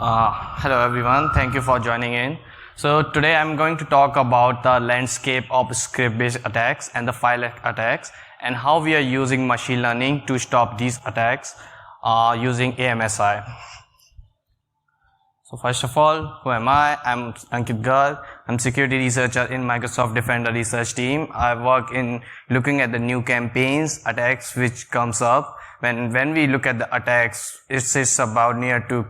Hello everyone, thank you for joining in. So today I'm going to talk about the landscape of script-based attacks and the file attacks and how we are using machine learning to stop these attacks using AMSI. So first of all, who am I? I'm Ankit Garg. I'm security researcher in Microsoft Defender research team. I work in looking at the new campaigns, attacks which comes up. When we look at the attacks, it's about near to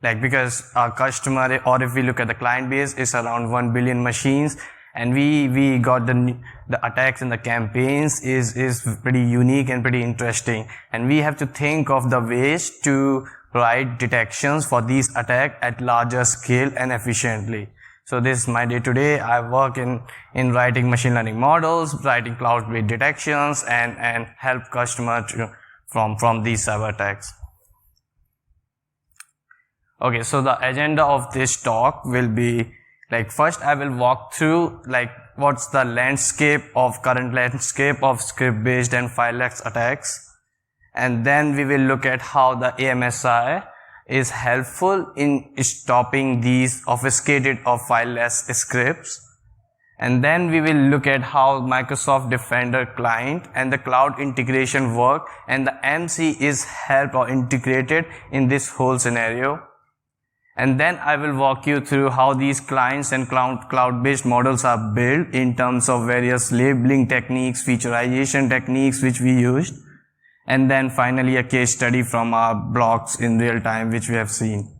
because our customer, or if we look at the client base, it's around 1 billion machines, and we got the attacks in the campaigns is pretty unique and pretty interesting, and we have to think of the ways to write detections for these attacks at larger scale and efficiently. So this is my day to day. I work in writing machine learning models, writing cloud-based detections, and help customers from these cyber attacks. Okay, so the agenda of this talk will be first I will walk through what's the current landscape of script-based and fileless attacks, and then we will look at how the AMSI is helpful in stopping these obfuscated or fileless scripts, and then we will look at how Microsoft Defender client and the cloud integration work, and the AMSI is helped or integrated in this whole scenario. And then I will walk you through how these clients and cloud-based models are built in terms of various labeling techniques, featureization techniques which we used, and then finally a case study from our blogs in real time which we have seen.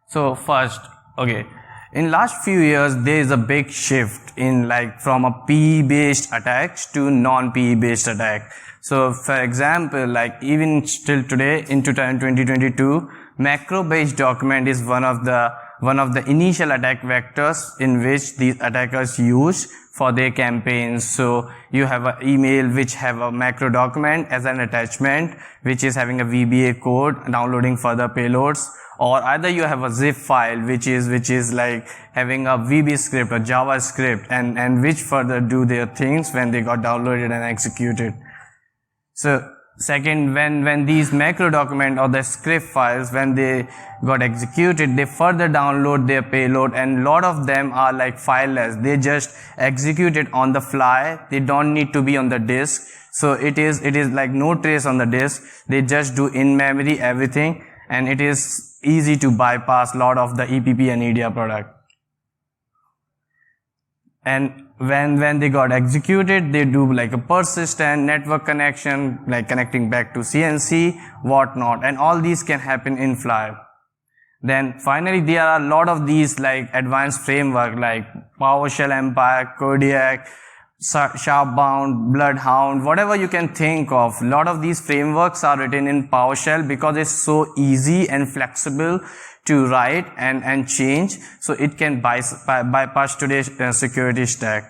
So first, okay, in last few years there is a big shift in from a PE-based attacks to non-PE-based attack. So for example, even still today in 2022, macro-based document is one of the initial attack vectors in which these attackers use for their campaigns. So you have an email which have a macro document as an attachment, which is having a VBA code downloading further payloads, or either you have a zip file which is having a VB script or JavaScript and which further do their things when they got downloaded and executed. So second, when these macro document or the script files, when they got executed, they further download their payload, and lot of them are fileless. They just execute it on the fly. They don't need to be on the disk. So it is no trace on the disk. They just do in memory everything, and it is easy to bypass lot of the EPP and EDR product. And when they got executed, they do a persistent network connection, connecting back to CNC, whatnot, and all these can happen in fly. Then finally, there are a lot of these advanced framework PowerShell Empire, Kodiak, Sharpbound, Bloodhound, whatever you can think of. A lot of these frameworks are written in PowerShell because it's so easy and flexible to write and change, so it can bypass today's security stack.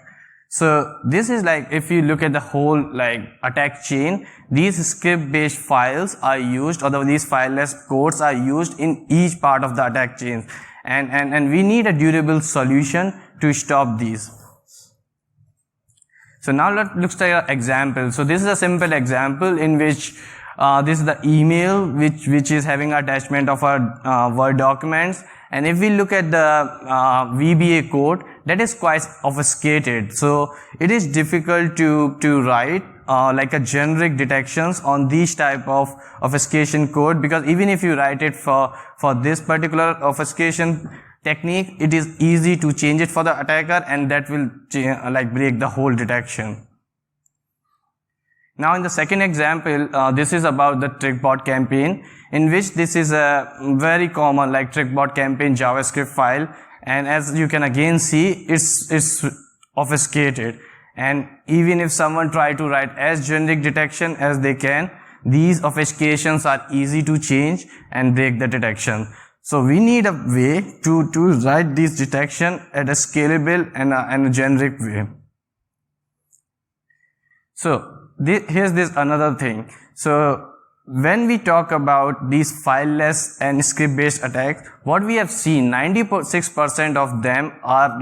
So this is if you look at the whole attack chain, these script-based files are used, or these fileless codes are used in each part of the attack chain, and we need a durable solution to stop these. So now let's take an example. So this is a simple example in which this is the email which is having attachment of our Word documents, and if we look at the VBA code, that is quite obfuscated. So it is difficult to write a generic detections on these type of obfuscation code, because even if you write it for this particular obfuscation technique, it is easy to change it for the attacker, and that will break the whole detection. Now in the second example, this is about the TrickBot campaign, in which this is a very common TrickBot campaign JavaScript file, and as you can again see, it's obfuscated, and even if someone try to write as generic detection as they can, these obfuscations are easy to change and break the detection. So we need a way to write this detection at a scalable and a generic way. So here's this another thing. So when we talk about these fileless and script-based attacks, what we have seen, 96% of them are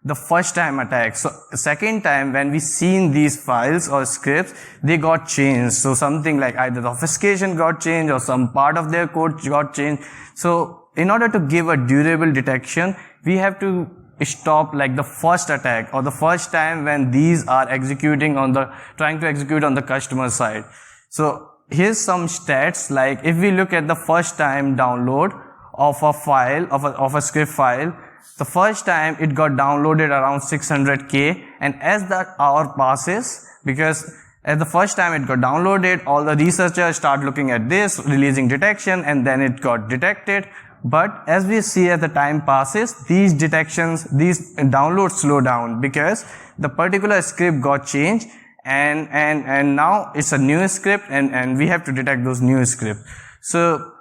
the first time attack. So second time when we seen these files or scripts, they got changed. So something like either the obfuscation got changed or some part of their code got changed. So in order to give a durable detection, we have to stop like the first attack or the first time when these are executing on the, trying to execute on the customer side. So here's some stats, like if we look at the first time download of a file, of a script file, the first time it got downloaded around 600K, and as the hour passes, because at the first time it got downloaded, all the researchers start looking at this, releasing detection, and then it got detected. But as we see as the time passes, these detections, these downloads slow down because the particular script got changed, and now it's a new script, and we have to detect those new scripts. So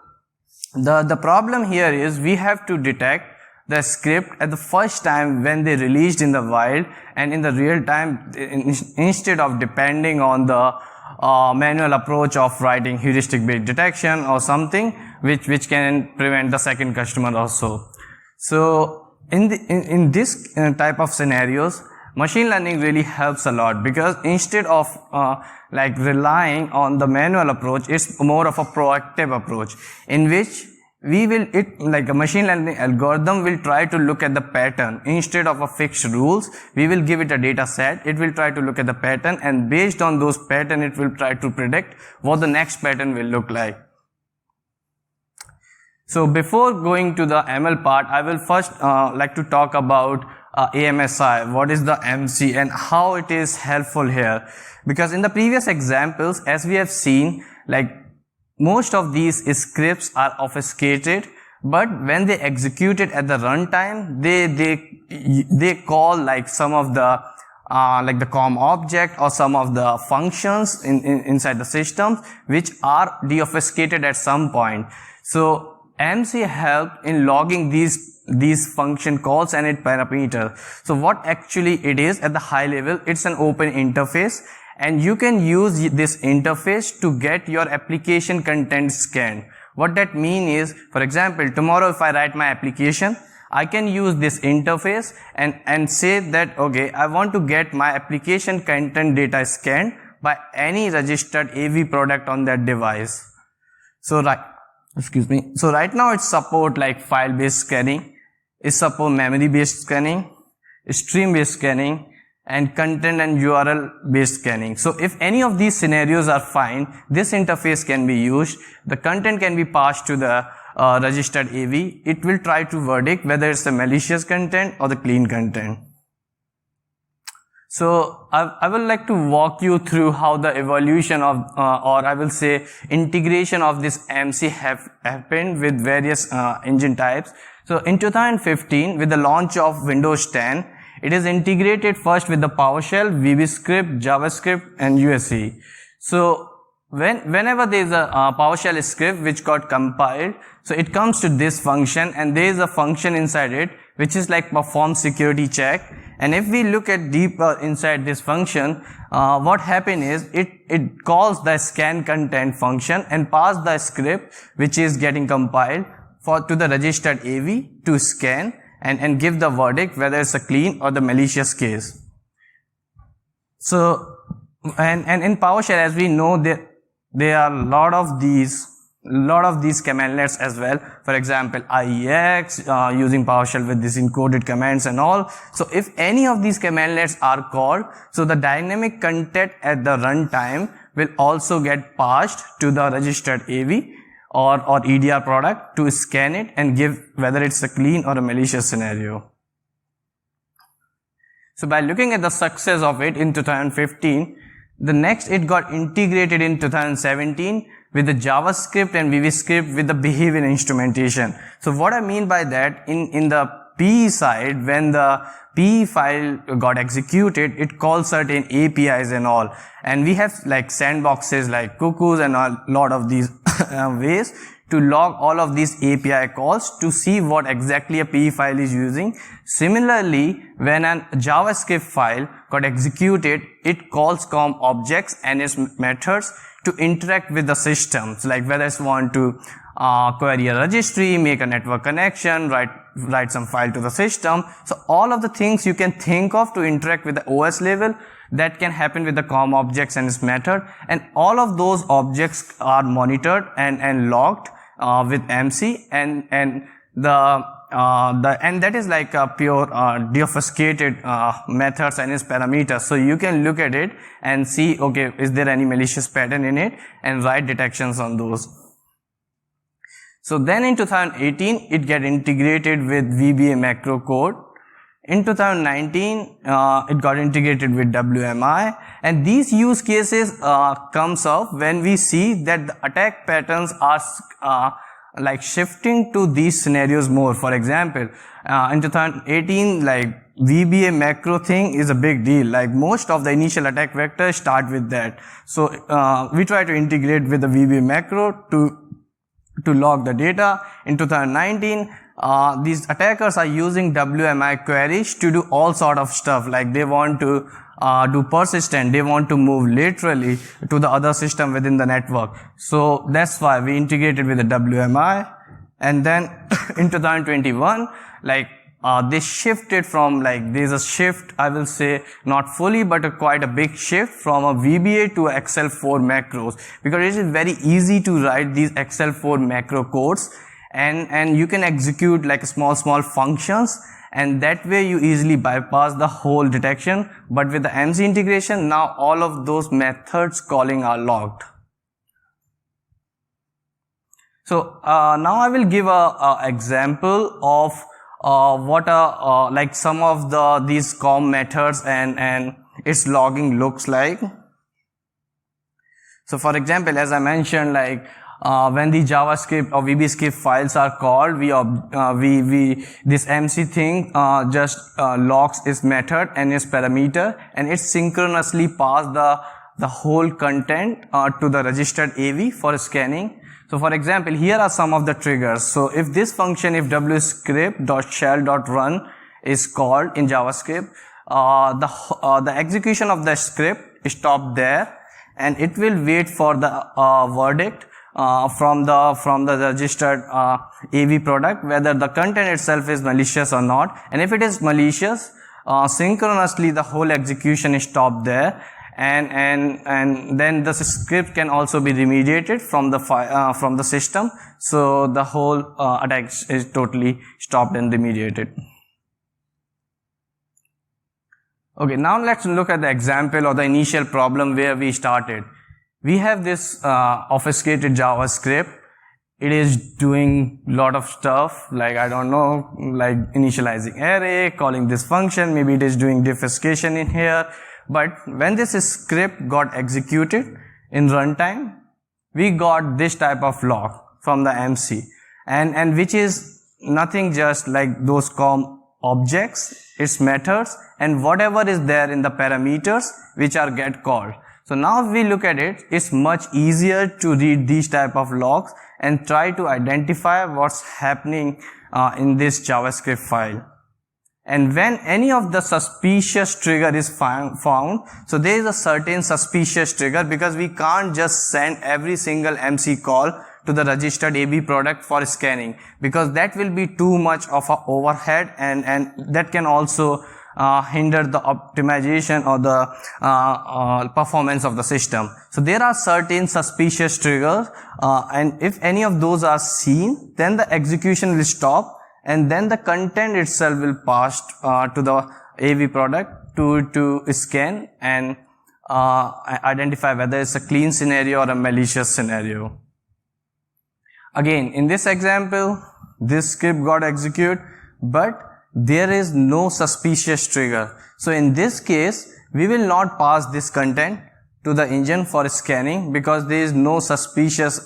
the problem here is we have to detect the script at the first time when they released in the wild and in the real time, instead of depending on the manual approach of writing heuristic based detection or something which can prevent the second customer also. So in this type of scenarios, machine learning really helps a lot, because instead of like relying on the manual approach, it's more of a proactive approach in which we will, like a machine learning algorithm will try to look at the pattern. Instead of a fixed rules, we will give it a data set, it will try to look at the pattern, and based on those pattern, it will try to predict what the next pattern will look like. So before going to the ML part, I will first like to talk about AMSI, what is the MC and how it is helpful here. Because in the previous examples, as we have seen, like most of these scripts are obfuscated, but when they execute it at the runtime, they call like some of the like the COM object or some of the functions inside the system which are deobfuscated at some point. So AMSI helped in logging these function calls and its parameter. So what actually it is at the high level, it's an open interface, and you can use this interface to get your application content scanned. What that means is, for example, tomorrow if I write my application, I can use this interface and say that, okay, I want to get my application content data scanned by any registered AV product on that device. So right now it support like file-based scanning, it support memory-based scanning, stream-based scanning, and content and URL based scanning. So if any of these scenarios are fine, this interface can be used. The content can be passed to the registered AV. It will try to verdict whether it's the malicious content or the clean content. So I would like to walk you through how the evolution of or I will say integration of this AMSI have happened with various engine types. So in 2015, with the launch of Windows 10, it is integrated first with the PowerShell, VBScript, JavaScript, and USE. So whenever there is a PowerShell script which got compiled, so it comes to this function, and there is a function inside it which is like perform security check. And if we look at deeper inside this function, what happened is it calls the scan content function and pass the script which is getting compiled to the registered AV to scan and give the verdict whether it's a clean or the malicious case. So, and in PowerShell, as we know, there are a lot of these commandlets as well. For example, IEX, using PowerShell with these encoded commands and all. So if any of these commandlets are called, so the dynamic content at the runtime will also get passed to the registered AV or EDR product to scan it and give whether it's a clean or a malicious scenario. So by looking at the success of it in 2015, the next it got integrated in 2017 with the JavaScript and VBScript with the behavior instrumentation. So what I mean by that, in the PE side, when the PE file got executed, it calls certain APIs and all. And we have like sandboxes like cuckoos and a lot of these ways to log all of these API calls to see what exactly a PE file is using. Similarly, when a JavaScript file got executed, it calls COM objects and its methods to interact with the systems, like whether it's want to query a registry, make a network connection, write some file to the system. So all of the things you can think of to interact with the OS level, that can happen with the COM objects and its method, and all of those objects are monitored and logged with AMSI, and that is like a pure deobfuscated methods and its parameters. So you can look at it and see, okay, is there any malicious pattern in it, and write detections on those. So then in 2018 it get integrated with VBA macro code. In 2019 it got integrated with WMI, and these use cases comes up when we see that the attack patterns are like shifting to these scenarios more. For example, in 2018, like VBA macro thing is a big deal. Like most of the initial attack vectors start with that. So we try to integrate with the VBA macro to log the data. In 2019, these attackers are using WMI queries to do all sort of stuff. Like they want to do persistent, they want to move laterally to the other system within the network. So that's why we integrated with the WMI. And then in 2021, like they shifted from, like there's a shift, I will say not fully, but quite a big shift from a VBA to XL4 macros, because it is very easy to write these XL4 macro codes, and you can execute like small functions, and that way you easily bypass the whole detection. But with the AMSI integration, now all of those methods calling are logged. So now I will give a example of what like some of these COM methods and its logging looks like. So for example, as I mentioned, like when the JavaScript or VBScript files are called, this AMSI thing just logs its method and its parameter, and it synchronously pass the whole content to the registered AV for scanning. So for example, here are some of the triggers. So if this function, if wscript.shell.run is called in JavaScript, the execution of the script is stopped there, and it will wait for the verdict from the registered AV product, whether the content itself is malicious or not. And if it is malicious, synchronously the whole execution is stopped there, and then the script can also be remediated from the system. So the whole attack is totally stopped and remediated. Okay, now let's look at the example or the initial problem where we started. We have this obfuscated JavaScript. It is doing lot of stuff, like I don't know, like initializing array, calling this function, maybe it is doing defuscation in here. But when this script got executed in runtime, we got this type of log from the AMSI, and which is nothing just like those COM objects, its methods, and whatever is there in the parameters which are get called. So now if we look at it, it's much easier to read these type of logs and try to identify what's happening in this JavaScript file. And when any of the suspicious trigger is found, so there is a certain suspicious trigger, because we can't just send every single AMSI call to the registered AV product for scanning, because that will be too much of a overhead, and that can also hinder the optimization or the performance of the system. So there are certain suspicious triggers, and if any of those are seen, then the execution will stop, and then the content itself will pass to the AV product to scan and identify whether it's a clean scenario or a malicious scenario. Again, in this example, this script got executed, but there is no suspicious trigger. So in this case, we will not pass this content to the engine for scanning, because there is no suspicious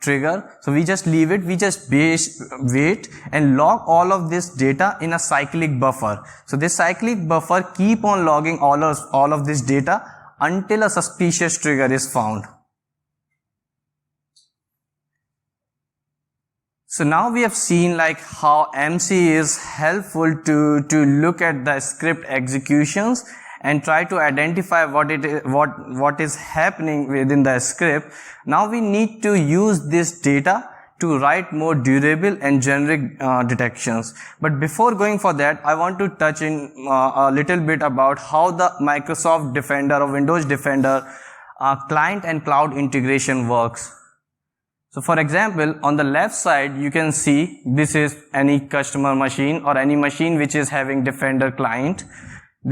trigger. So we just leave it, we just wait and log all of this data in a cyclic buffer. So this cyclic buffer keep on logging all of this data until a suspicious trigger is found. So now we have seen like how AMSI is helpful to look at the script executions and try to identify what is happening within the script. Now we need to use this data to write more durable and generic detections. But before going for that, I want to touch in a little bit about how the Microsoft Defender or Windows Defender client and cloud integration works. So for example, on the left side, you can see this is any customer machine or any machine which is having Defender client.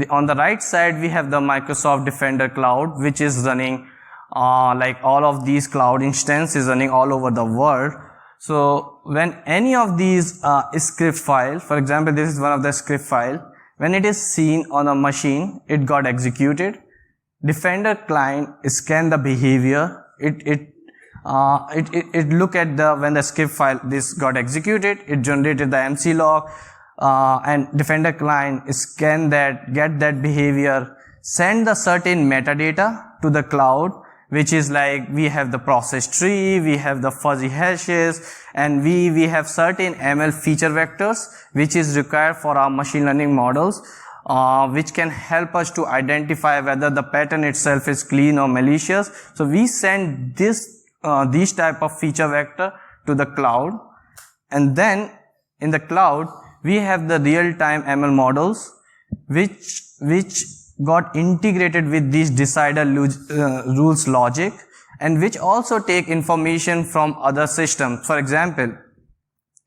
On the right side, we have the Microsoft Defender Cloud, which is running like all of these cloud instances running all over the world. So when any of these script file, for example, this is one of the script file, when it is seen on a machine, it got executed. Defender client scan the behavior. It look at when the script file this got executed, it generated the AMSI log, and Defender client scan that, get that behavior, send the certain metadata to the cloud, which is like we have the process tree, we have the fuzzy hashes, and we have certain ML feature vectors which is required for our machine learning models, which can help us to identify whether the pattern itself is clean or malicious. So we send these type of feature vector to the cloud, and then in the cloud we have the real-time ML models which got integrated with these decider rules logic, and which also take information from other systems. For example,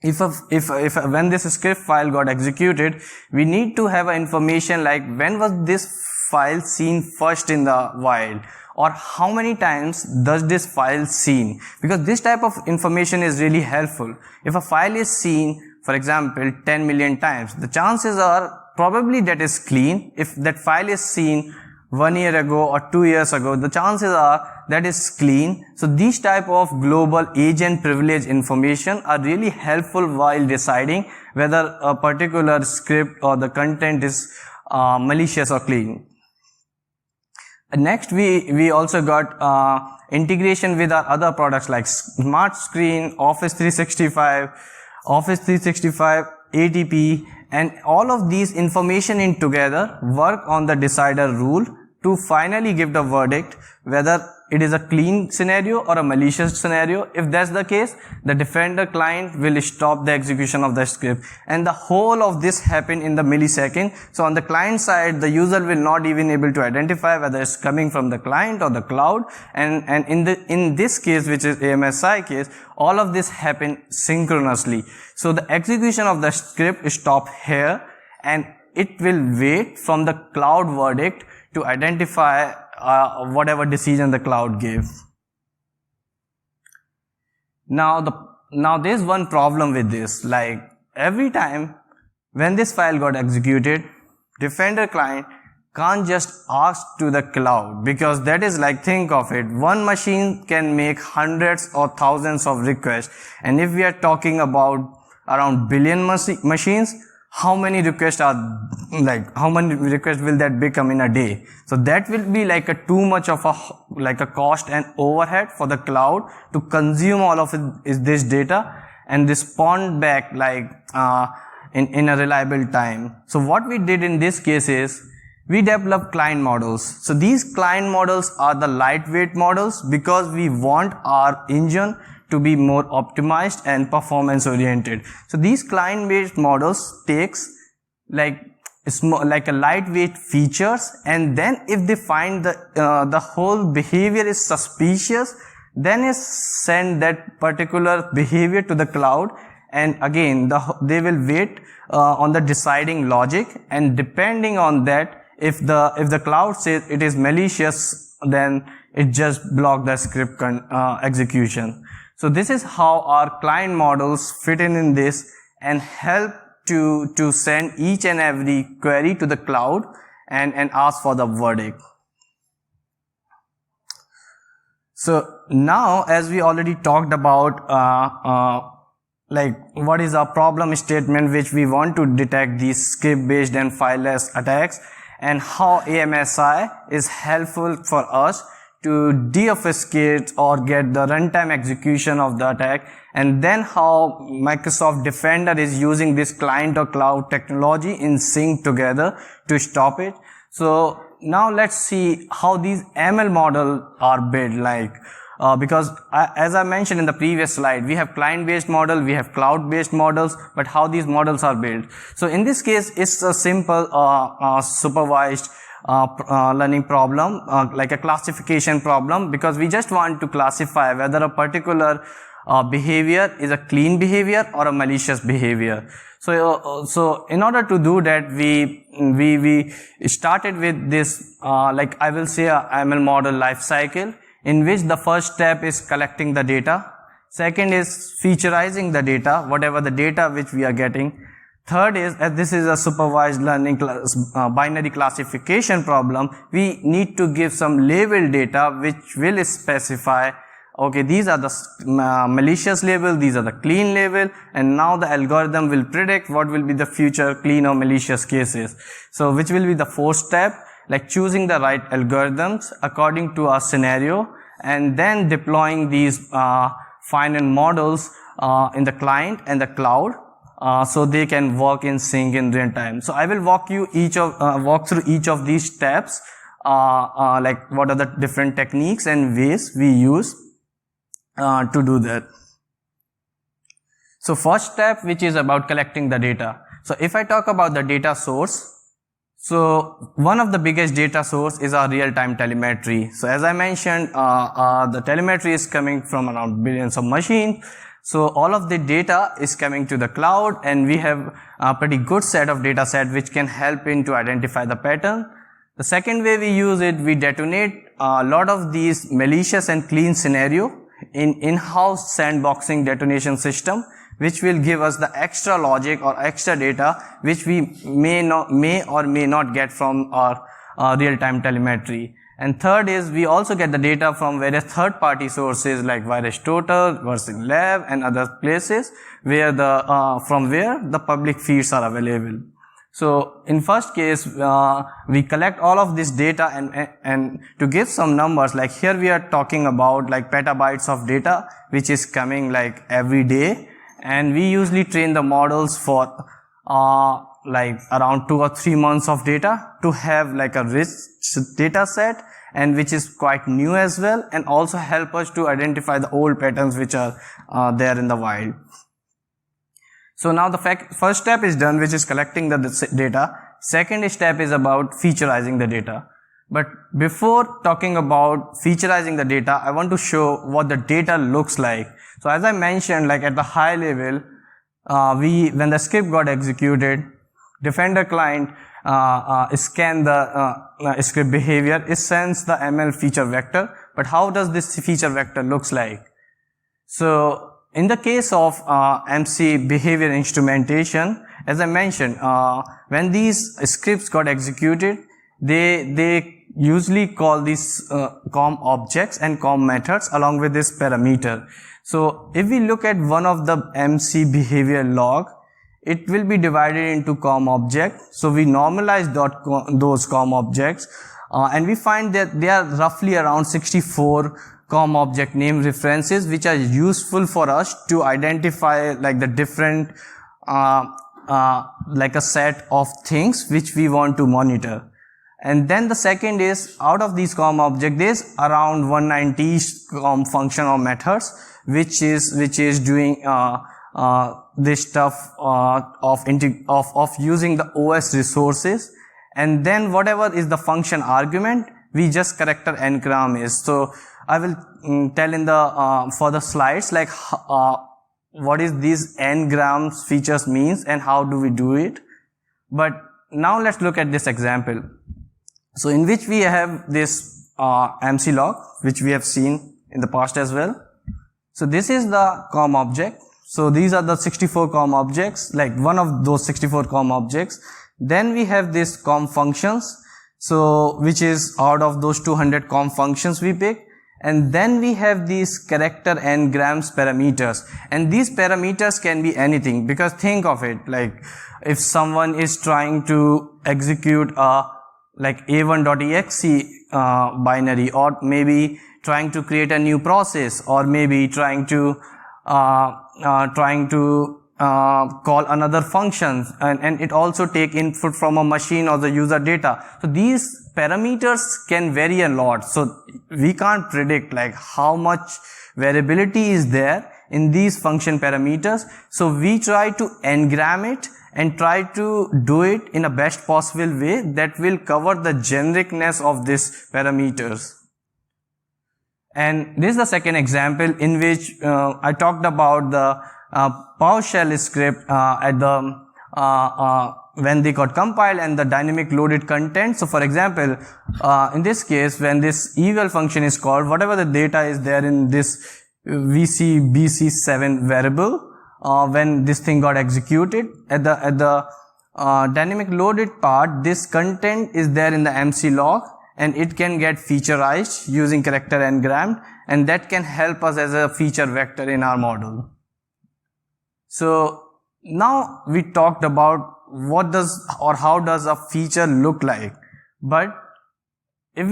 if when this script file got executed, we need to have information like when was this file seen first in the wild, or how many times does this file seen, because this type of information is really helpful. If a file is seen, for example, 10 million times, the chances are probably that is clean. If that file is seen 1 year ago or 2 years ago, the chances are that is clean. So these type of global agent privilege information are really helpful while deciding whether a particular script or the content is malicious or clean. Next, we also got integration with our other products like Smart Screen, Office 365, ATP, and all of these information in together work on the decider rule to finally give the verdict whether it is a clean scenario or a malicious scenario. If that's the case, the Defender client will stop the execution of the script, and the whole of this happen in the millisecond. So on the client side, the user will not even able to identify whether it's coming from the client or the cloud, and in this case, which is AMSI case, all of this happen synchronously. So the execution of the script stop here, and it will wait from the cloud verdict to identify whatever decision the cloud gave. Now there's one problem with this, like every time when this file got executed, Defender client can't just ask to the cloud, because that is like, think of it, one machine can make hundreds or thousands of requests, and if we are talking about around billion machines, how many requests will that become in a day? So that will be like a too much of a cost and overhead for the cloud to consume all of this data and respond back like in a reliable time. So what we did in this case is we developed client models. So these client models are the lightweight models because we want our engine to be more optimized and performance oriented. So these client based models takes like a lightweight features, and then if they find the whole behavior is suspicious, then is send that particular behavior to the cloud, and again they will wait on the deciding logic, and depending on that, if the cloud says it is malicious, then it just block the script execution. So this is how our client models fit in this and help to send each and every query to the cloud and ask for the verdict. So now, as we already talked about like what is our problem statement which we want to detect these script based and fileless attacks, and how AMSI is helpful for us to deobfuscate or get the runtime execution of the attack, and then how Microsoft Defender is using this client or cloud technology in sync together to stop it. So now let's see how these ML models are built. Like because as I mentioned in the previous slide, we have client-based model, we have cloud-based models, but how these models are built. So in this case, it's a simple supervised learning problem, like a classification problem, because we just want to classify whether a particular behavior is a clean behavior or a malicious behavior. So in order to do that, we started with this, like I will say, a ML model life cycle, in which the first step is collecting the data. Second is featurizing the data, whatever the data which we are getting. Third is, as this is a supervised learning binary classification problem, we need to give some label data which will specify, okay, these are the malicious label, these are the clean label, and now the algorithm will predict what will be the future clean or malicious cases. So which will be the fourth step, like choosing the right algorithms according to our scenario, and then deploying these final models in the client and the cloud, so they can work in sync in real time. So I will walk through each of these steps, like what are the different techniques and ways we use to do that. So first step, which is about collecting the data. So if I talk about the data source, so one of the biggest data source is our real-time telemetry. So as I mentioned, the telemetry is coming from around billions of machines. So all of the data is coming to the cloud, and we have a pretty good set of data set which can help in to identify the pattern. The second way we use it, we detonate a lot of these malicious and clean scenario in-house sandboxing detonation system, which will give us the extra logic or extra data which we may or may not get from our real-time telemetry. And third is, we also get the data from various third-party sources like VirusTotal, VirusLab, and other places where from where the public feeds are available. So in first case, we collect all of this data, and to give some numbers, like here we are talking about like petabytes of data which is coming like every day, and we usually train the models for like around 2 or 3 months of data to have like a rich data set, and which is quite new as well, and also help us to identify the old patterns which are there in the wild. So now the first step is done, which is collecting the data. Second step is about featurizing the data. But before talking about featurizing the data, I want to show what the data looks like. So as I mentioned, like at the high level, when the script got executed, Defender client scan the script behavior, it sends the ML feature vector. But how does this feature vector looks like? So in the case of AMSI behavior instrumentation, as I mentioned, when these scripts got executed, they usually call these COM objects and COM methods along with this parameter. So if we look at one of the AMSI behavior log, it will be divided into COM object. So we normalize those COM objects, and we find that there are roughly around 64 COM object name references which are useful for us to identify like the different like a set of things which we want to monitor. And then the second is, out of these COM object, there's around 190 COM function or methods which is doing this stuff of using the OS resources, and then whatever is the function argument, we just character n-gram is. So I will tell in the further slides like what is these n-grams features means and how do we do it. But now let's look at this example. So in which we have this AMSI log, which we have seen in the past as well. So this is the COM object. So these are the 64 COM objects, like one of those 64 COM objects. Then we have this COM functions, so which is out of those 200 COM functions we pick. And then we have these character n-grams parameters, and these parameters can be anything, because think of it, like if someone is trying to execute a like a1.exe binary, or maybe trying to create a new process, or maybe trying to call another function, and it also take input from a machine or the user data. So these parameters can vary a lot. So we can't predict like how much variability is there in these function parameters. So we try to engram it and try to do it in a best possible way that will cover the genericness of these parameters. And this is the second example in which I talked about the PowerShell script at the when they got compiled and the dynamic loaded content. So for example, in this case, when this eval function is called, whatever the data is there in this VCBC7 variable, when this thing got executed at the dynamic loaded part, this content is there in the MC log, and it can get featureized using character engram, and that can help us as a feature vector in our model. So now we talked about what does or how does a feature look like, but if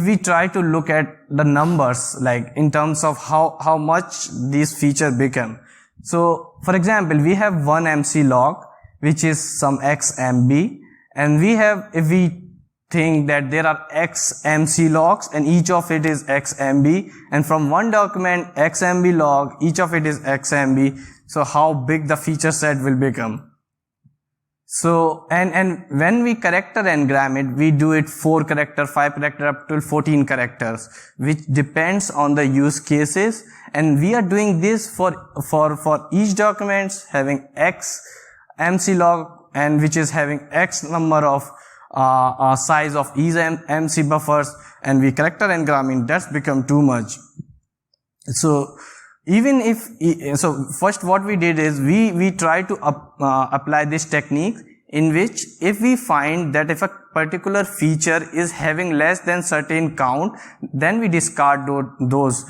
we try to look at the numbers, like in terms of how much these features become. So for example, we have one MC log which is some x MB, and we have, if we think that there are x MC logs and each of it is x MB, and from one document x MB log, each of it is x MB, so how big the feature set will become. So and when we character engram it, we do it 4 character, 5 character, up to 14 characters, which depends on the use cases, and we are doing this for each document having x MC log, and which is having x number of size of each MC buffers, and we character engramming, that's become too much. So even if, so first what we did is we try to apply this technique in which if we find that if a particular feature is having less than certain count, then we discard those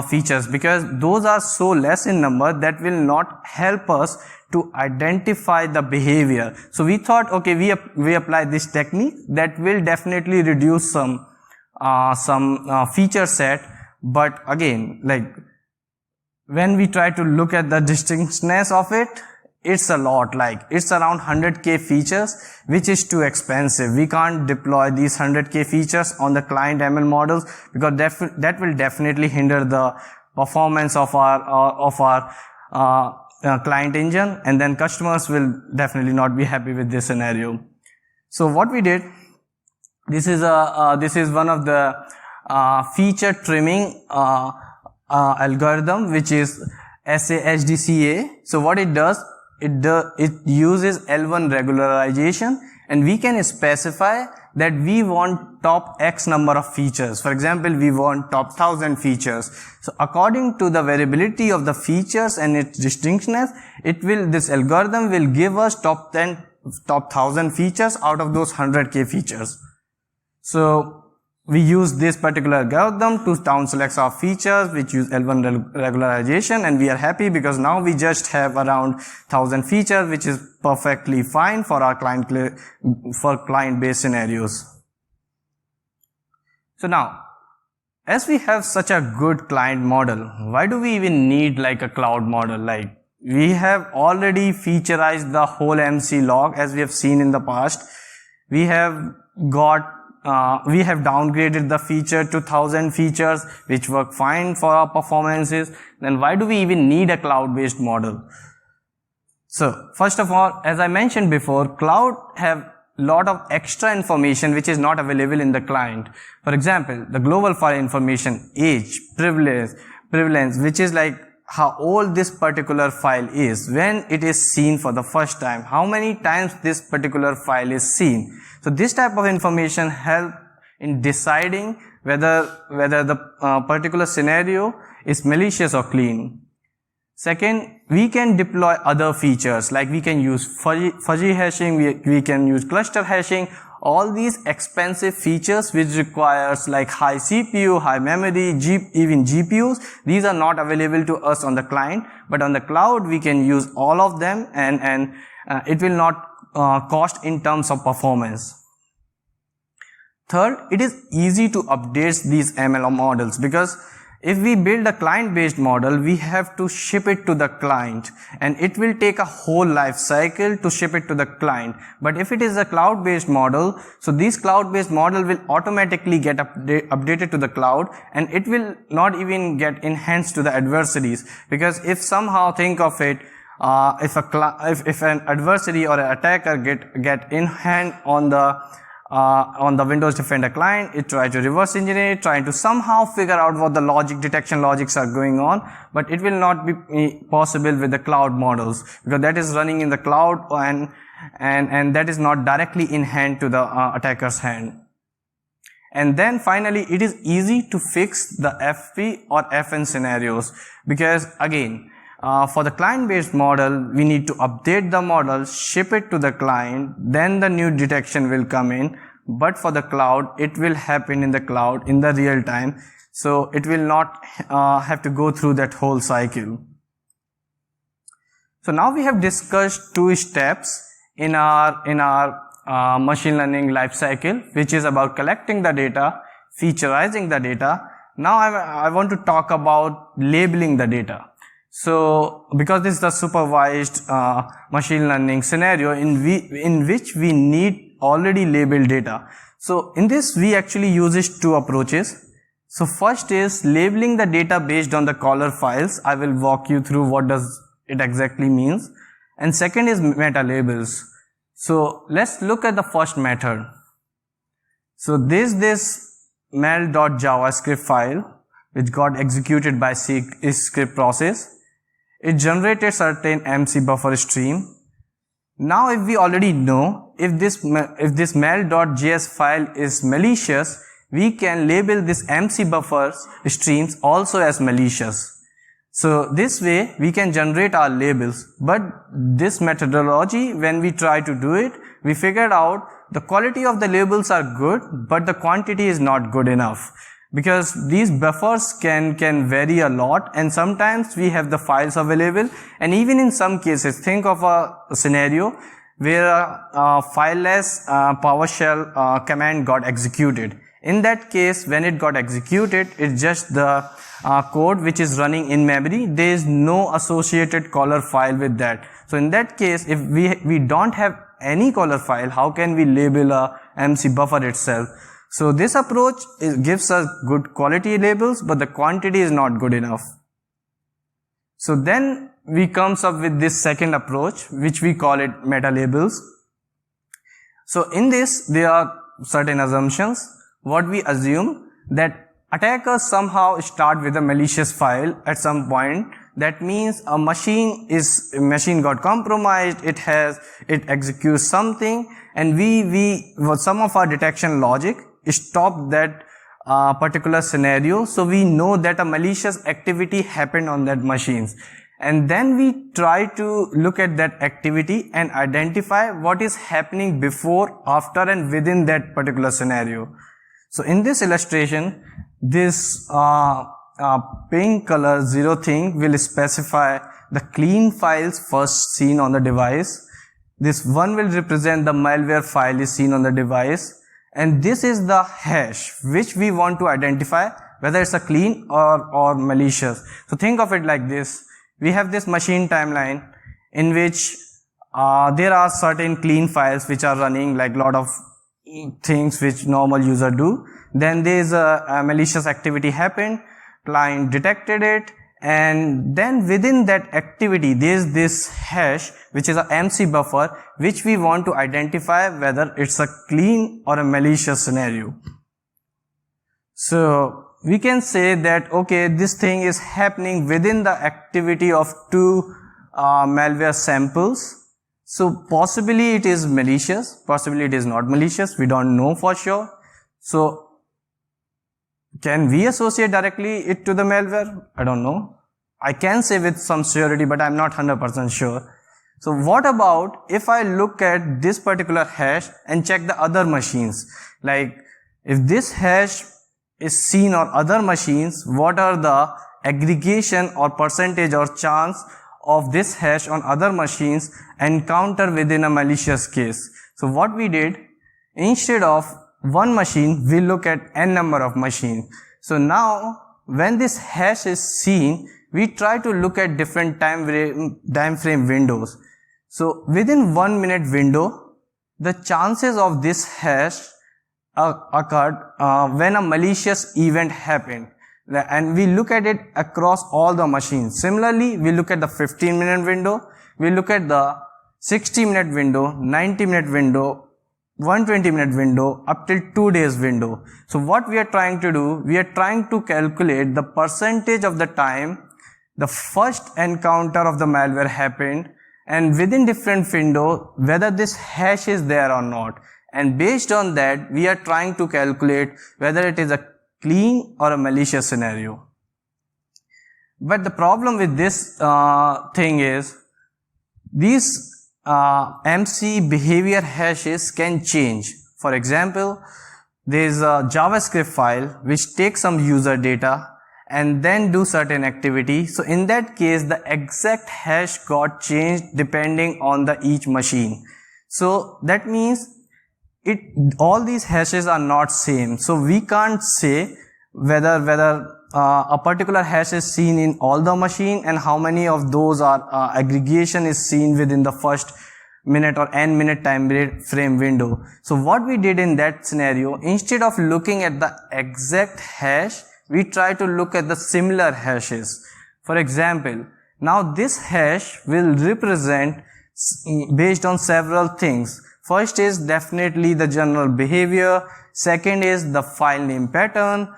features, because those are so less in number that will not help us to identify the behavior. So we thought, okay, we apply this technique that will definitely reduce some feature set, but again, like when we try to look at the distinctness of it, it's a lot, like it's around 100k features, which is too expensive. We can't deploy these 100k features on the client ML models, because that will definitely hinder the performance of our client engine, and then customers will definitely not be happy with this scenario. So what we did, this is one of the feature trimming algorithm, which is SAHDCA. So what it does, it uses L1 regularization, and we can specify that we want top X number of features. For example, we want top 1000 features. So according to the variability of the features and its distinctness, this algorithm will give us top 1000 features out of those 100k features. So we use this particular algorithm to down select our features which use L1 regularization, and we are happy because now we just have around 1000 features, which is perfectly fine for our client based scenarios. So now, as we have such a good client model, why do we even need like a cloud model? Like we have already featureized the whole MC log, as we have seen in the past. We have downgraded the feature to 1000 features, which work fine for our performances. Then why do we even need a cloud-based model? So first of all, as I mentioned before, cloud have lot of extra information which is not available in the client. For example, the global file information, age, prevalence, which is like how old this particular file is, when it is seen for the first time, how many times this particular file is seen. So this type of information help in deciding whether the particular scenario is malicious or clean. Second, we can deploy other features, like we can use fuzzy hashing, we can use cluster hashing, all these expensive features which requires like high CPU, high memory, even GPUs. These are not available to us on the client, but on the cloud we can use all of them, and it will not cost in terms of performance. Third, it is easy to update these ML models, because If we build a client-based model, we have to ship it to the client, and it will take a whole life cycle to ship it to the client. But if it is a cloud-based model, so this cloud-based model will automatically get updated to the cloud, and it will not even get enhanced to the adversaries. Because if somehow, think of it, if an adversary or an attacker get in hand on the Windows Defender client, it tries to reverse engineer it, trying to somehow figure out what the detection logics are going on, but it will not be possible with the cloud models, because that is running in the cloud, and that is not directly in hand to the attacker's hand. And then finally, it is easy to fix the FP or FN scenarios, because again, for the client-based model, we need to update the model, ship it to the client, then the new detection will come in. But for the cloud, it will happen in the cloud in the real time. So it will not have to go through that whole cycle. So now we have discussed 2 steps in our machine learning life cycle, which is about collecting the data, featurizing the data. Now I want to talk about labeling the data. So, because this is the supervised machine learning scenario in which we need already labeled data. So, in this we actually use 2 approaches. So, first is labeling the data based on the caller files. I will walk you through what does it exactly means. And second is meta labels. So, let's look at the first method. So, this mail.javascript file which got executed by script process. It generated certain AMSI buffer stream. Now if we already know if this mail.js file is malicious, we can label this AMSI buffer streams also as malicious. So this way we can generate our labels. But this methodology, when we try to do it, we figured out the quality of the labels are good, but the quantity is not good enough. Because these buffers can vary a lot, and sometimes we have the files available, and even in some cases, think of a scenario where a fileless PowerShell command got executed. In that case, when it got executed, it's just the code which is running in memory. There is no associated caller file with that. So in that case, if we don't have any caller file, how can we label a AMSI buffer itself? So this approach gives us good quality labels, but the quantity is not good enough. So then we comes up with this second approach, which we call it meta labels. So in this, there are certain assumptions. What we assume that attackers somehow start with a malicious file at some point. That means a machine got compromised, it executes something, and some of our detection logic stop that particular scenario, so we know that a malicious activity happened on that machines, and then we try to look at that activity and identify what is happening before, after, and within that particular scenario. So in this illustration, this pink color 0 thing will specify the clean files first seen on the device. This 1 will represent the malware file is seen on the device. And this is the hash which we want to identify whether it's a clean or malicious. So think of it like this. We have this machine timeline in which there are certain clean files which are running, like lot of things which normal user do. Then there is a malicious activity happened, client detected it, and then within that activity there is this hash which is a AMSI buffer which we want to identify whether it's a clean or a malicious scenario. So we can say that okay, this thing is happening within the activity of 2 malware samples. So possibly it is malicious, possibly it is not malicious, we don't know for sure. So can we associate directly it to the malware? I don't know. I can say with some surety, but I'm not 100% sure. So what about if I look at this particular hash and check the other machines? Like if this hash is seen on other machines, what are the aggregation or percentage or chance of this hash on other machines encounter within a malicious case? So what we did, instead of one machine, we look at n number of machines. So now when this hash is seen, we try to look at different time frame windows. So within 1 minute window, the chances of this hash occurred when a malicious event happened, and we look at it across all the machines. Similarly, we look at the 15-minute window, we look at the 60-minute window, 90-minute window, 120-minute window, up till 2 days window. So what we are trying to do, we are trying to calculate the percentage of the time the first encounter of the malware happened, and within different window, whether this hash is there or not. And based on that, we are trying to calculate whether it is a clean or a malicious scenario. But the problem with this thing is, these AMSI behavior hashes can change. For example, there is a JavaScript file which takes some user data and then do certain activity. So in that case, the exact hash got changed depending on the each machine. So that means all these hashes are not same. So we can't say whether a particular hash is seen in all the machine and how many of those are aggregation is seen within the first minute or n minute time frame window. So what we did in that scenario, instead of looking at the exact hash, we try to look at the similar hashes. For example, now this hash will represent based on several things. First is definitely the general behavior. Second is the file name pattern.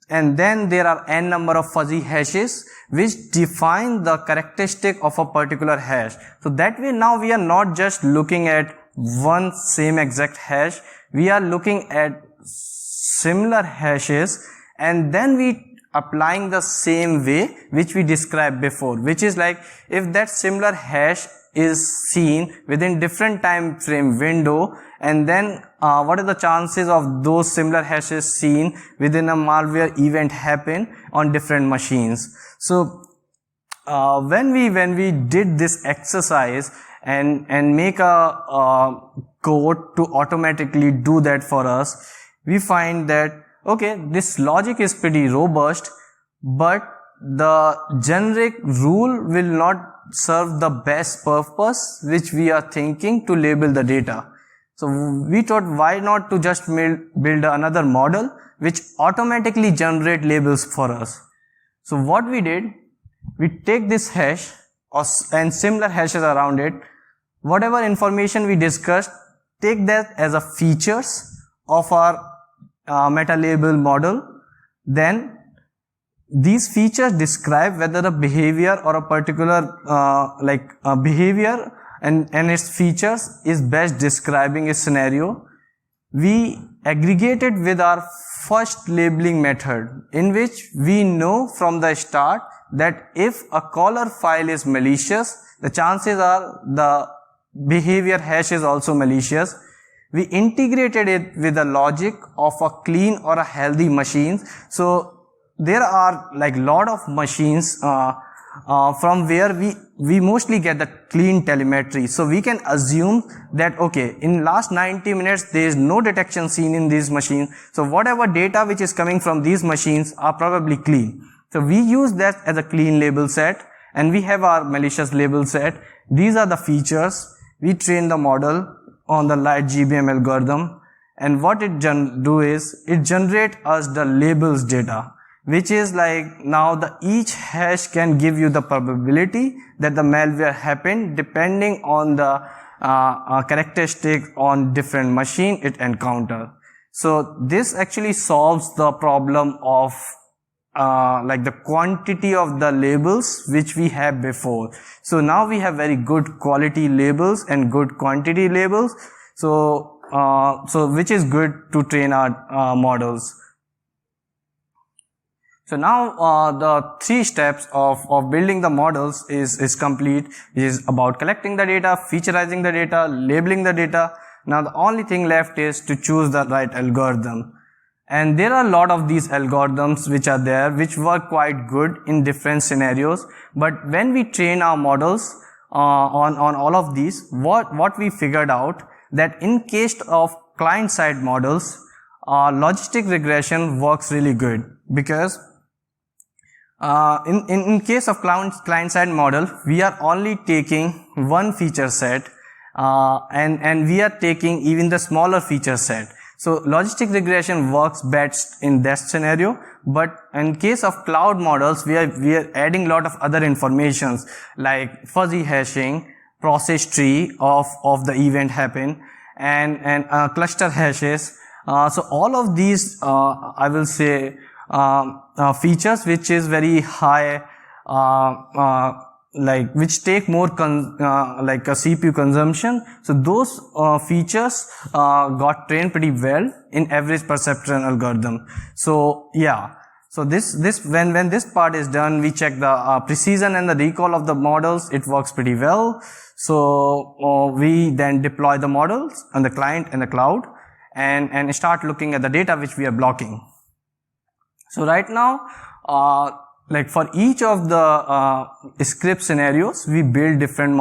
And then there are n number of fuzzy hashes which define the characteristic of a particular hash. So that way now we are not just looking at one same exact hash. We are looking at similar hashes, and then we applying the same way which we described before, which is like if that similar hash is seen within different time frame window, and then what are the chances of those similar hashes seen within a malware event happen on different machines. So when we did this exercise and make a code to automatically do that for us, we find that okay, this logic is pretty robust, but the generic rule will not serve the best purpose which we are thinking to label the data. So we thought, why not to just build another model which automatically generate labels for us. So what we did, we take this hash and similar hashes around it, whatever information we discussed, take that as a features of our meta label model. Then these features describe whether a behavior or a particular behavior and its features is best describing a scenario. We aggregated with our first labeling method, in which we know from the start that if a caller file is malicious, the chances are the behavior hash is also malicious. We integrated it with the logic of a clean or a healthy machine. So there are like lot of machines from where we mostly get the clean telemetry. So we can assume that okay, in last 90 minutes there is no detection seen in these machines. So whatever data which is coming from these machines are probably clean. So we use that as a clean label set, and we have our malicious label set. These are the features. We train the model on the light GBM algorithm, and what it do is it generate us the labels data, which is like now the each hash can give you the probability that the malware happened depending on the characteristic on different machine it encounter. So this actually solves the problem of like the quantity of the labels which we have before. So now we have very good quality labels and good quantity labels. So which is good to train our models. So now the 3 steps of building the models is complete. It is about collecting the data, featurizing the data, labeling the data. Now the only thing left is to choose the right algorithm. And there are a lot of these algorithms which are there, which work quite good in different scenarios. But when we train our models on all of these, what we figured out that in case of client-side models, logistic regression works really good, because In case of client-side model, we are only taking one feature set, and we are taking even the smaller feature set. So logistic regression works best in that scenario, but in case of cloud models, we are adding a lot of other informations like fuzzy hashing, process tree of the event happen, and cluster hashes. So all of these, I will say, features which is very high, like which take more like a CPU consumption. So those features got trained pretty well in average perceptron algorithm. So yeah, so when this part is done, we check the precision and the recall of the models. It works pretty well. So we then deploy the models on the client and the cloud, and start looking at the data which we are blocking. So right now, like for each of the script scenarios, we build different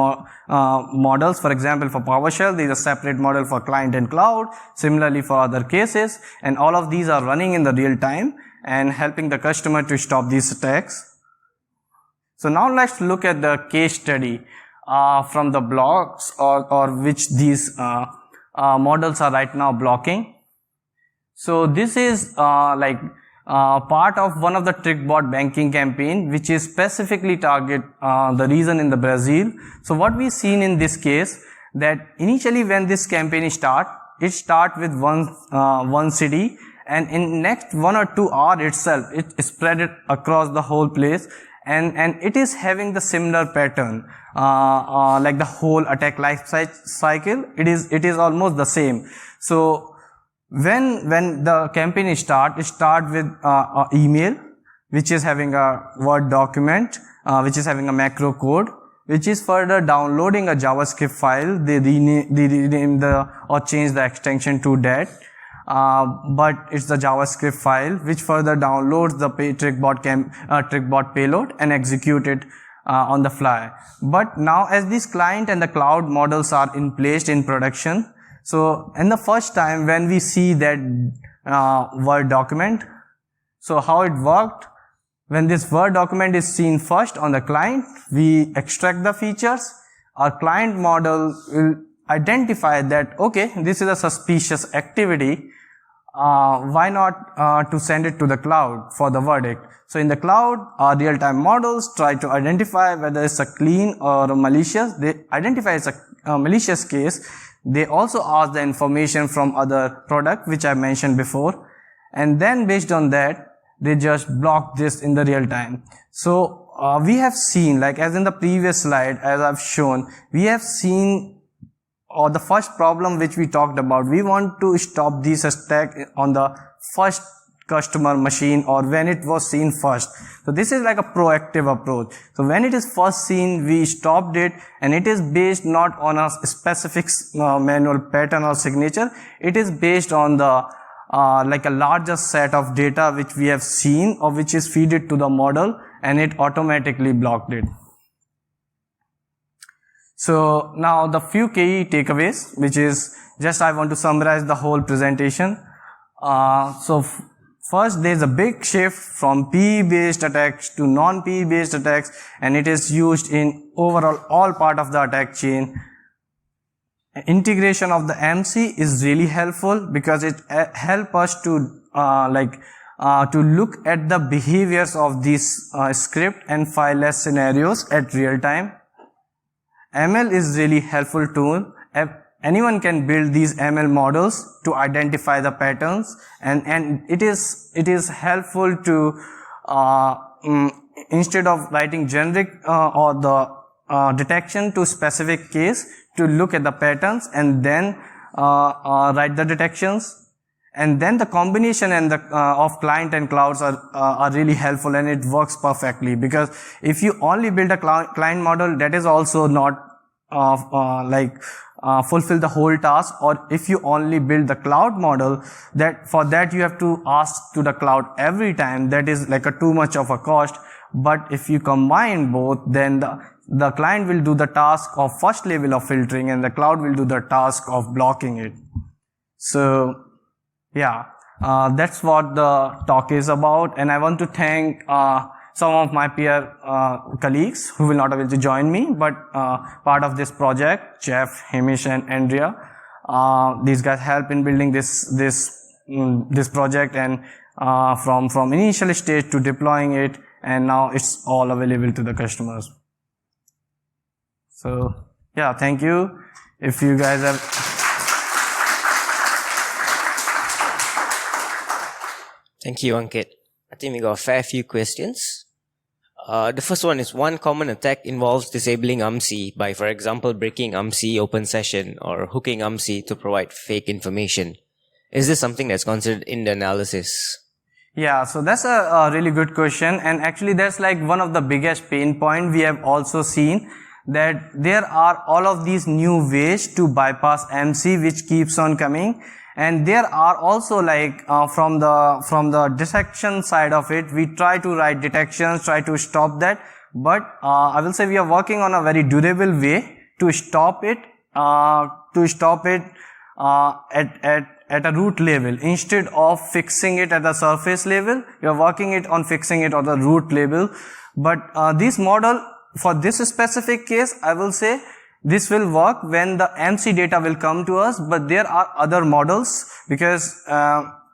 models. For example, for PowerShell, there is a separate model for client and cloud. Similarly for other cases, and all of these are running in the real time and helping the customer to stop these attacks. So now let's look at the case study from the blocks or which these models are right now blocking. So this is part of one of the TrickBot banking campaign, which is specifically target the region in the Brazil. So what we seen in this case, that initially when this campaign it start with one city, and in next 1 or 2 hours itself, it spread it across the whole place, and it is having the similar pattern, like the whole attack life cycle. It is almost the same. So when the campaign it start with email, which is having a Word document, which is having a macro code, which is further downloading a JavaScript file. They rename or change the extension to that. But it's the JavaScript file which further downloads the TrickBot payload and execute it on the fly. But now as this client and the cloud models are placed in production, so in the first time when we see that Word document, so how it worked, when this Word document is seen first on the client, we extract the features. Our client model will identify that, okay, this is a suspicious activity. Why not to send it to the cloud for the verdict? So in the cloud, our real-time models try to identify whether it's a clean or a malicious. They identify it's a malicious case. They also ask the information from other product, which I mentioned before. And then based on that, they just block this in the real time. So we have seen, like as in the previous slide, as I've shown, we have seen or the first problem which we talked about, we want to stop this attack on the first customer machine or when it was seen first. So this is like a proactive approach. So when it is first seen, we stopped it, and it is based not on a specific manual pattern or signature. It is based on the like a larger set of data which we have seen or which is fed it to the model, and it automatically blocked it. So now the few key takeaways, which is just I want to summarize the whole presentation. So first, there is a big shift from PE-based attacks to non-PE-based attacks, and it is used in overall all part of the attack chain. Integration of the AMSI is really helpful because it helps us to to look at the behaviors of these script and fileless scenarios at real time. ML is really helpful tool. Anyone can build these ML models to identify the patterns, and it is helpful to instead of writing generic or the detection to specific case, to look at the patterns and then write the detections. And then the combination and the of client and clouds are really helpful, and it works perfectly, because if you only build a client model, that is also not fulfill the whole task. Or if you only build the cloud model, that for that you have to ask to the cloud every time, that is like a too much of a cost. But if you combine both, then the client will do the task of first level of filtering and the cloud will do the task of blocking it. So yeah, that's what the talk is about, and I want to thank some of my peer colleagues who will not be able to join me, but part of this project, Jeff, Hamish, and Andrea. These guys help in building this project, and from initial stage to deploying it, and now it's all available to the customers. So yeah, thank you. If you guys have Thank you, Ankit. I think we got a fair few questions. The first one is, one common attack involves disabling AMSI by, for example, breaking AMSI open session or hooking AMSI to provide fake information. Is this something that's considered in the analysis? Yeah, so that's a really good question, and actually that's like one of the biggest pain point we have also seen, that there are all of these new ways to bypass AMSI which keeps on coming. And there are also like from the detection side of it, we try to write detections, try to stop that. But I will say we are working on a very durable way to stop it, at a root level. Instead of fixing it at the surface level, we are working it on fixing it at the root level. But this model, for this specific case, I will say this will work when the AMSI data will come to us, but there are other models, because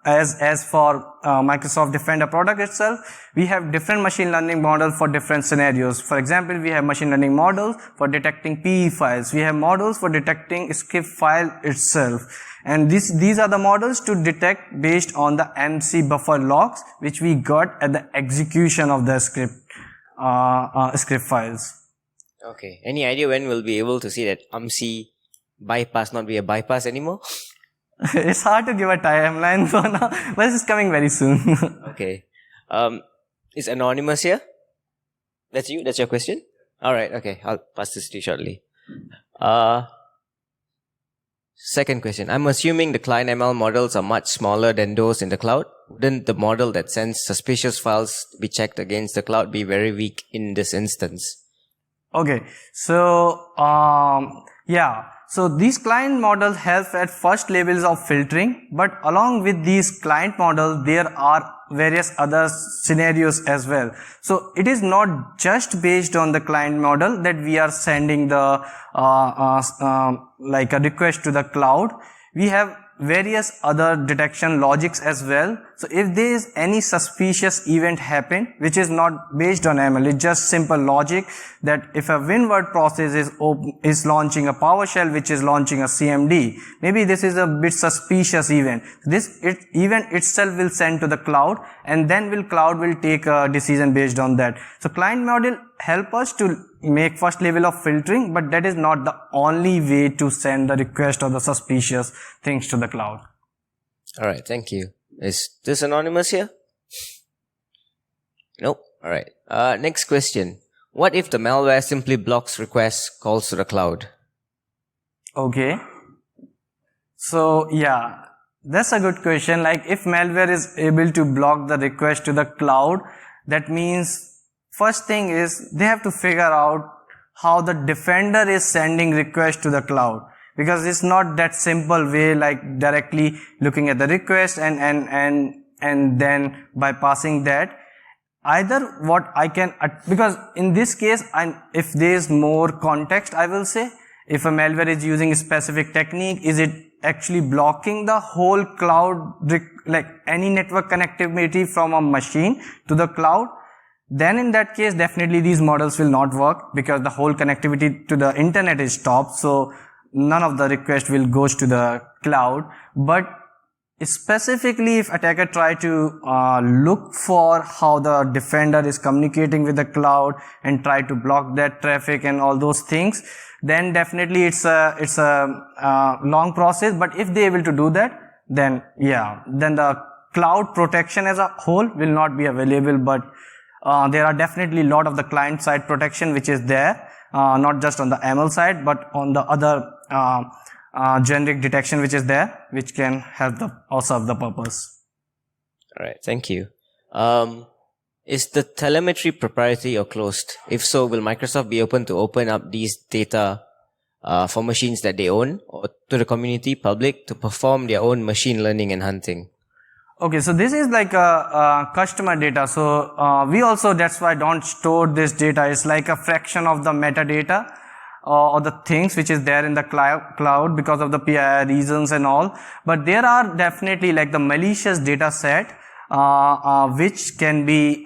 as for Microsoft Defender product itself, we have different machine learning models for different scenarios. For example, we have machine learning models for detecting PE files. We have models for detecting script file itself. And these are the models to detect based on the AMSI buffer logs, which we got at the execution of the script files. Okay. Any idea when we'll be able to see that AMSI bypass not be a bypass anymore? It's hard to give a timeline for now, but it's coming very soon. Okay. Is Anonymous here? That's you? That's your question? Alright, okay. I'll pass this to you shortly. Second question. I'm assuming the client ML models are much smaller than those in the cloud. Wouldn't the model that sends suspicious files to be checked against the cloud be very weak in this instance? Okay, so yeah, so these client models help at first levels of filtering, but along with these client models, there are various other scenarios as well. So it is not just based on the client model that we are sending the like a request to the cloud. We have various other detection logics as well. So if there is any suspicious event happen, which is not based on ML, it's just simple logic, that if a WinWord process is launching a PowerShell which is launching a CMD, maybe this is a bit suspicious event. Event itself will send to the cloud, and then cloud will take a decision based on that. So client model help us to make first level of filtering, but that is not the only way to send the request or the suspicious things to the cloud. Alright, thank you. Is this Anonymous here? Nope. Alright. Next question. What if the malware simply blocks requests, calls to the cloud? Okay. So yeah, that's a good question. Like if malware is able to block the request to the cloud, that means first thing is they have to figure out how the defender is sending request to the cloud, because it's not that simple way like directly looking at the request and then bypassing that. Either what I can, because in this case, if there is more context, I will say, if a malware is using a specific technique, is it actually blocking the whole cloud, like any network connectivity from a machine to the cloud? Then in that case, definitely these models will not work, because the whole connectivity to the internet is stopped. So none of the request will goes to the cloud. But specifically, if attacker try to look for how the defender is communicating with the cloud and try to block that traffic and all those things, then definitely it's a long process. But if they're able to do that, then yeah, then the cloud protection as a whole will not be available. But there are definitely a lot of the client side protection which is there, not just on the ML side, but on the other generic detection which is there, which can help or serve the purpose. All right, thank you. Is the telemetry proprietary or closed? If so, will Microsoft be open to open up these data for machines that they own, or to the community public to perform their own machine learning and hunting? Okay, so this is like a customer data. So we also, that's why don't store this data. It's like a fraction of the metadata or the things which is there in the cloud because of the PII reasons and all. But there are definitely like the malicious data set which can be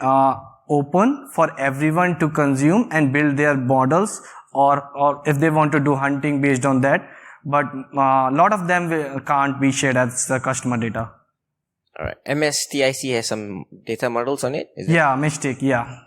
open for everyone to consume and build their models, or if they want to do hunting based on that. But a lot of them can't be shared as the customer data. All right. MSTIC has some data models on it? Is it? Yeah, mistake, yeah.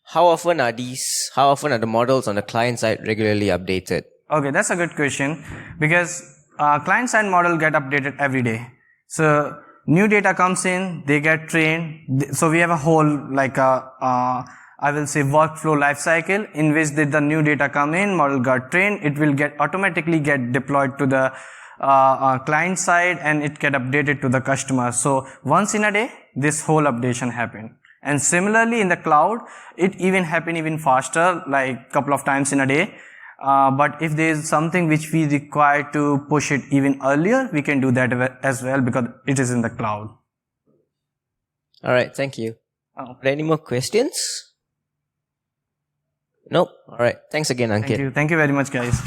How often are the models on the client side regularly updated? Okay, that's a good question, because client side model get updated every day. So new data comes in, they get trained. So we have a whole like I will say workflow life cycle in which the new data come in, model got trained, it will automatically get deployed to the client side and it get updated to the customer. So once in a day, this whole updation happen. And similarly in the cloud, it even happen even faster, like couple of times in a day. But if there is something which we require to push it even earlier, we can do that as well because it is in the cloud. All right, thank you. Are there any more questions? Nope. All right. Thanks again, Ankit. Thank you very much, guys.